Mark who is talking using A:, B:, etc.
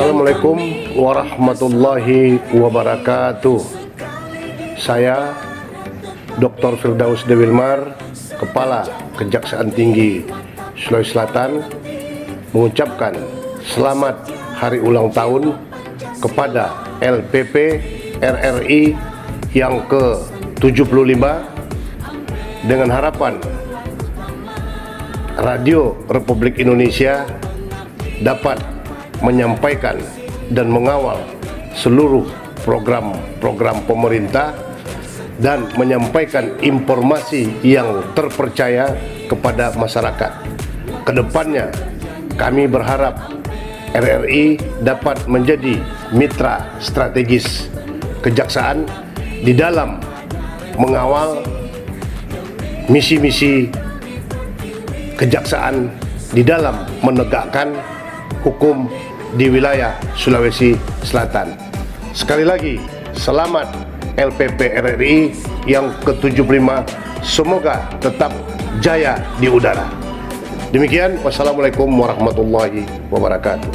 A: Assalamualaikum warahmatullahi wabarakatuh. Saya Dr. Firdaus De Wilmar, Kepala Kejaksaan Tinggi Sulawesi Selatan, mengucapkan selamat hari ulang tahun kepada LPP RRI yang ke-75 dengan harapan Radio Republik Indonesia dapat menyampaikan dan mengawal seluruh program-program pemerintah dan menyampaikan informasi yang terpercaya kepada masyarakat. Kedepannya kami berharap RRI dapat menjadi mitra strategis kejaksaan di dalam mengawal misi-misi kejaksaan di dalam menegakkan hukum di wilayah Sulawesi Selatan. Sekali lagi, selamat LPP RRI yang ke-75, semoga tetap jaya di udara. Demikian, wassalamualaikum warahmatullahi wabarakatuh.